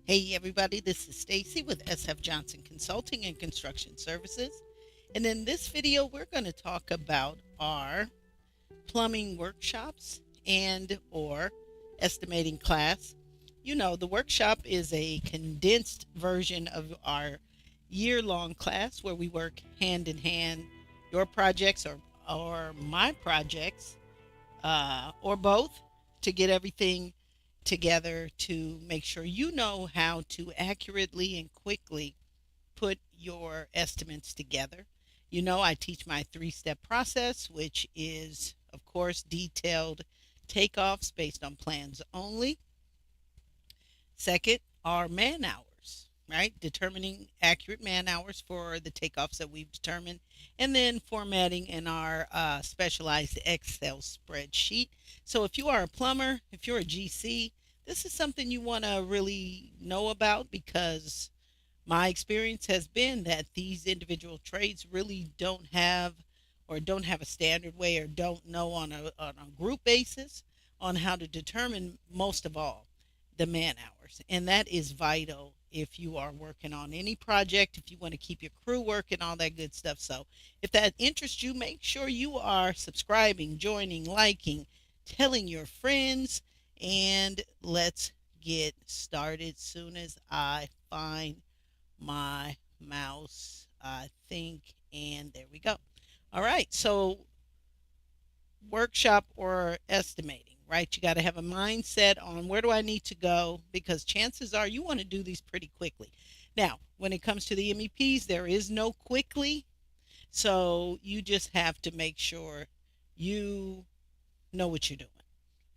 Hey everybody, this is Stacy with SF Johnson Consulting and Construction Services. And in this video, we're going to talk about our plumbing workshops and or estimating class. You know, the workshop is a condensed version of our year-long class where we work hand in hand, your projects or my projects, or both, to get everything together to make sure you know how to accurately and quickly put your estimates together. You know, I teach my 3-step process, which is, of course, detailed takeoffs based on plans only. Second are man hours, right? Determining accurate man hours for the takeoffs that we've determined, and then formatting in our specialized Excel spreadsheet. So if you are a plumber, if you're a GC, this is something you want to really know about, because my experience has been that these individual trades really don't have a standard way, or don't know on a group basis on how to determine, most of all, the man hours. And that is vital if you are working on any project, if you want to keep your crew working, all that good stuff. So if that interests you, make sure you are subscribing, joining, liking, telling your friends, and let's get started. Soon as I find my mouse, I think, and there we go. All right, so workshop or estimating, right? You got to have a mindset on where do I need to go, because chances are you want to do these pretty quickly. Now, when it comes to the MEPs, there is no quickly, so you just have to make sure you know what you're doing.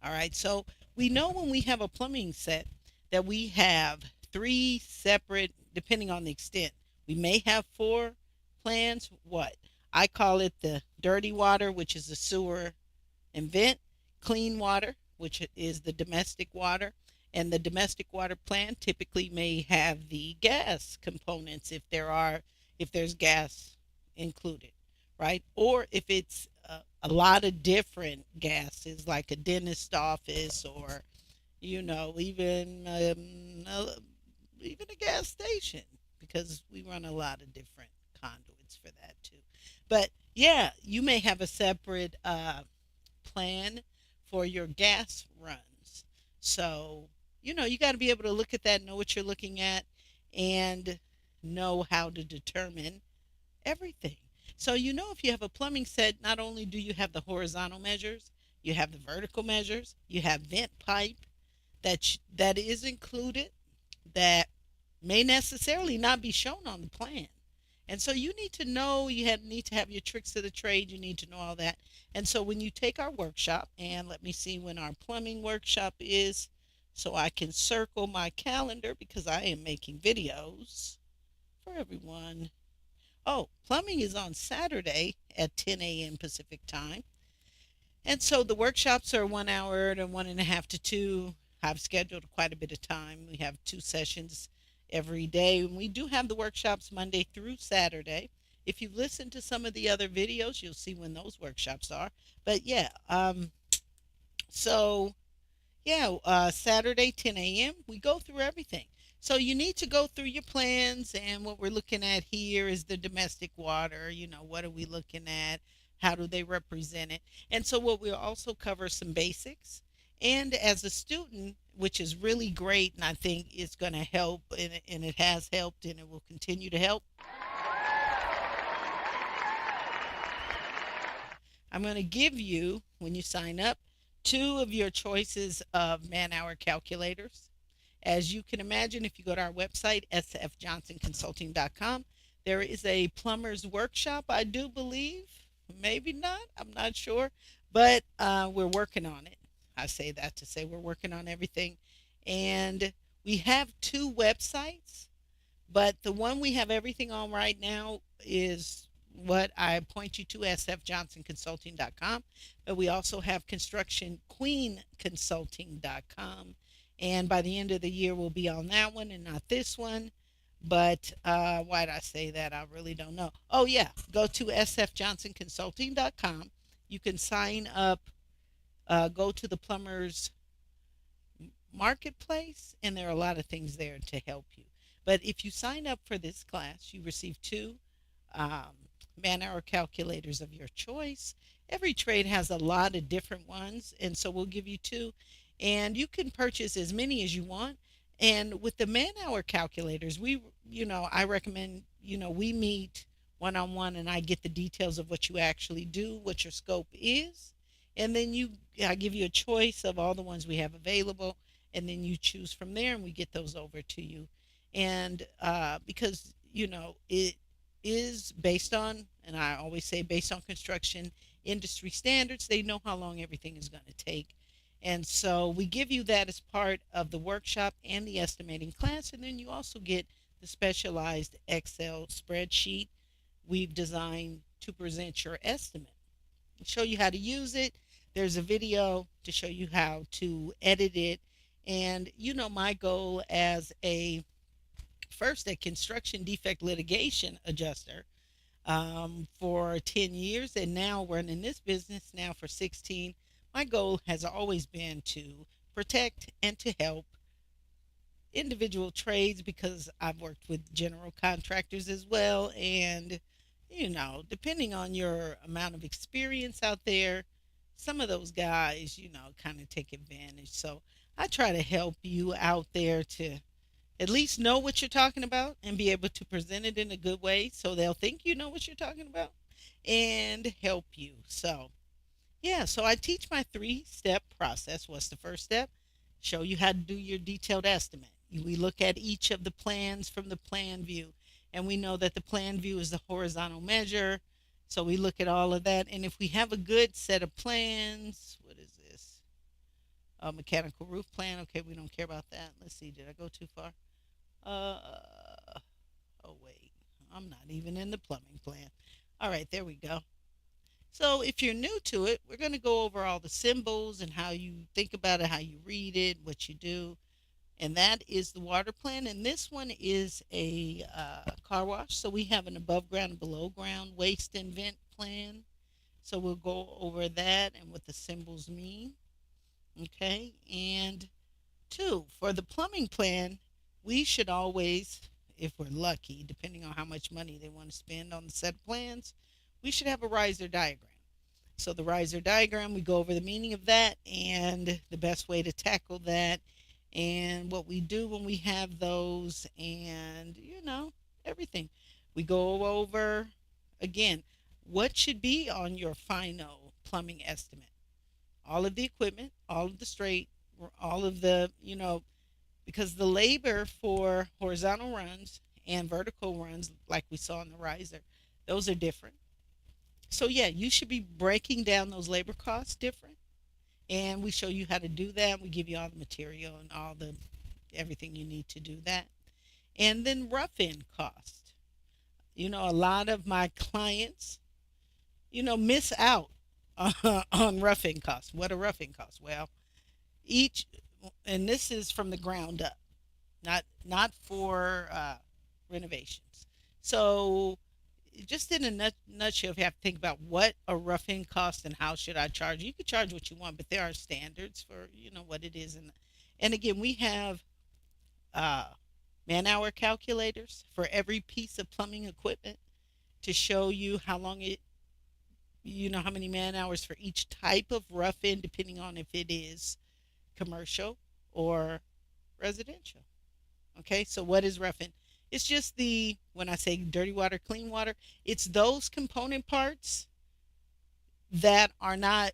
All right, so we know when we have a plumbing set that we have 3 separate, depending on the extent. We may have 4 plans. What? I call it the dirty water, which is the sewer and vent, clean water, which is the domestic water, and the domestic water plan typically may have the gas components if there's gas included, right? Or if it's a lot of different gases, like a dentist office, or even a gas station, because we run a lot of different conduits for that too. But yeah, you may have a separate plan for your gas runs. So, you got to be able to look at that, know what you're looking at, and know how to determine everything. So, if you have a plumbing set, not only do you have the horizontal measures, you have the vertical measures, you have vent pipe that is included, that may necessarily not be shown on the plan. And so you need to know, need to have your tricks of the trade. You need to know all that. And so when you take our workshop, and let me see when our plumbing workshop is, so I can circle my calendar, because I am making videos for everyone. Oh, plumbing is on Saturday at 10 a.m. Pacific time. And so the workshops are 1 hour to 1.5 to 2. I've scheduled quite a bit of time. We have 2 sessions every day. And we do have the workshops Monday through Saturday. If you've listened to some of the other videos, you'll see when those workshops are. But yeah, Saturday, 10 a.m., we go through everything. So you need to go through your plans, and what we're looking at here is the domestic water. What are we looking at? How do they represent it? And so what we'll also cover some basics. And as a student, which is really great, and I think it's going to help, and it has helped, and it will continue to help, I'm going to give you, when you sign up, 2 of your choices of man-hour calculators. As you can imagine, if you go to our website, sfjohnsonconsulting.com, there is a plumber's workshop, I do believe. Maybe not. I'm not sure. But we're working on it. I say that to say we're working on everything. And we have 2 websites, but the one we have everything on right now is what I point you to, sfjohnsonconsulting.com. But we also have constructionqueenconsulting.com. And by the end of the year, we'll be on that one and not this one. But why did I say that? I really don't know. Oh, yeah. Go to sfjohnsonconsulting.com. You can sign up, go to the plumber's marketplace, and there are a lot of things there to help you. But if you sign up for this class, you receive two um, man hour calculators of your choice. Every trade has a lot of different ones, and so we'll give you two, and you can purchase as many as you want. And with the man hour calculators, I recommend, we meet one on one and I get the details of what you actually do, what your scope is. And then I give you a choice of all the ones we have available, and then you choose from there and we get those over to you. And because, it is based on, and I always say based on construction industry standards, they know how long everything is going to take. And so we give you that as part of the workshop and the estimating class. And then you also get the specialized Excel spreadsheet we've designed to present your estimate, show you how to use it. There's a video to show you how to edit it. And my goal as a construction defect litigation adjuster for 10 years, and now running this business now for 16, my goal has always been to protect and to help individual trades, because I've worked with general contractors as well. And, depending on your amount of experience out there, some of those guys, kind of take advantage. So I try to help you out there to at least know what you're talking about and be able to present it in a good way so they'll think you know what you're talking about and help you. So, yeah, so I teach my 3-step process. What's the first step? Show you how to do your detailed estimate. We look at each of the plans from the plan view, and we know that the plan view is the horizontal measure. So we look at all of that, and if we have a good set of plans, what is this? A mechanical roof plan. Okay, we don't care about that. Let's see, did I go too far? Uh, oh wait, I'm not even in the plumbing plan. All right, there we go. So if you're new to it, we're going to go over all the symbols and how you think about it, how you read it, what you do. And that is the water plan. And this one is a car wash. So we have an above ground and below ground waste and vent plan. So we'll go over that and what the symbols mean. Okay. And two, for the plumbing plan, we should always, if we're lucky, depending on how much money they want to spend on the set of plans, we should have a riser diagram. So the riser diagram, we go over the meaning of that and the best way to tackle that and what we do when we have those, and everything. We go over again what should be on your final plumbing estimate. All of the equipment, all of the straight, all of the, because the labor for horizontal runs and vertical runs, like we saw in the riser, those are different. So yeah, you should be breaking down those labor costs different. And we show you how to do that. We give you all the material and everything you need to do that. And then rough in cost. A lot of my clients, miss out on rough in costs. What are rough in costs? Well, each, and this is from the ground up, not for renovations. So just in a nutshell, if you have to think about what a rough-in cost and how should I charge, you can charge what you want, but there are standards for what it is. And again, we have uh, man-hour calculators for every piece of plumbing equipment to show you how long how many man hours for each type of rough-in, depending on if it is commercial or residential. Okay, so what is rough-in? It's just when I say dirty water, clean water, it's those component parts that are not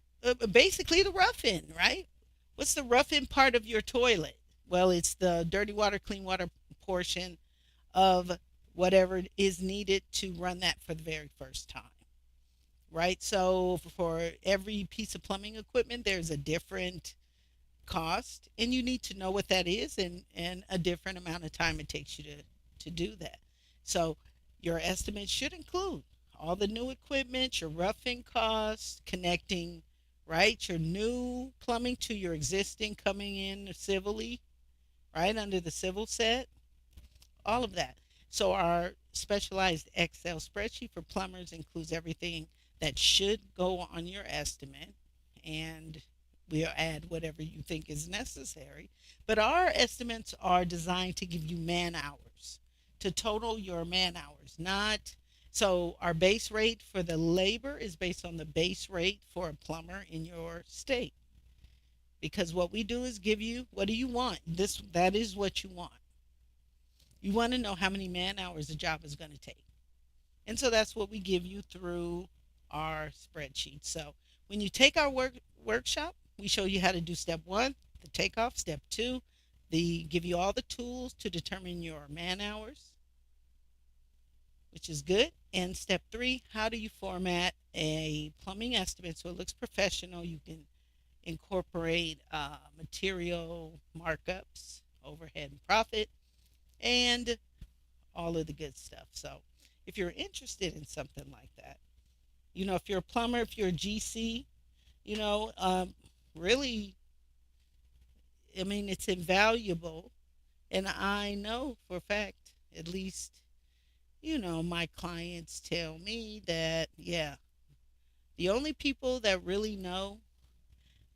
basically the rough-in, right? What's the rough-in part of your toilet? Well, it's the dirty water, clean water portion of whatever is needed to run that for the very first time, right? So for every piece of plumbing equipment, there's a different cost, and you need to know what that is, and a different amount of time it takes you to do that. So your estimate should include all the new equipment, your roughing costs, connecting, right, your new plumbing to your existing coming in civilly, right, under the civil set, all of that. So our specialized Excel spreadsheet for plumbers includes everything that should go on your estimate, and we'll add whatever you think is necessary. But our estimates are designed to give you man hours, to total your man hours, not so our base rate for the labor is based on the base rate for a plumber in your state. Because what we do is give you what do you want? That is what you want. You want to know how many man hours a job is going to take. And so that's what we give you through our spreadsheet. So when you take our workshop, we show you how to do step one, the takeoff, step two, the give you all the tools to determine your man hours, which is good. And step three, how do you format a plumbing estimate so it looks professional? You can incorporate material markups, overhead and profit, and all of the good stuff. So if you're interested in something like that, if you're a plumber, if you're a GC, you know, um, really, I mean, it's invaluable. And I know for a fact, at least, my clients tell me that, yeah, the only people that really know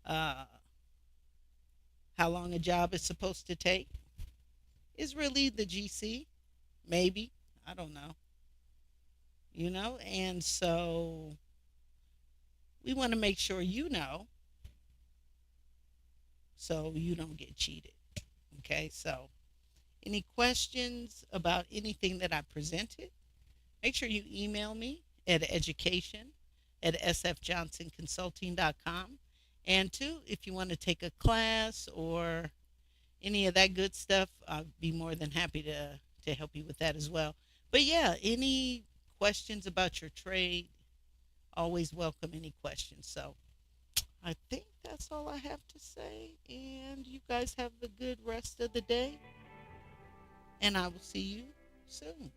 uh, how long a job is supposed to take is really the GC, maybe. I don't know. And so we want to make sure so you don't get cheated. Okay, so any questions about anything that I presented, make sure you email me at education@sfjohnsonconsulting.com. And two, if you want to take a class or any of that good stuff, I'd be more than happy to help you with that as well. But yeah, any questions about your trade, always welcome any questions. So I think that's all I have to say. And you guys have a good rest of the day. And I will see you soon.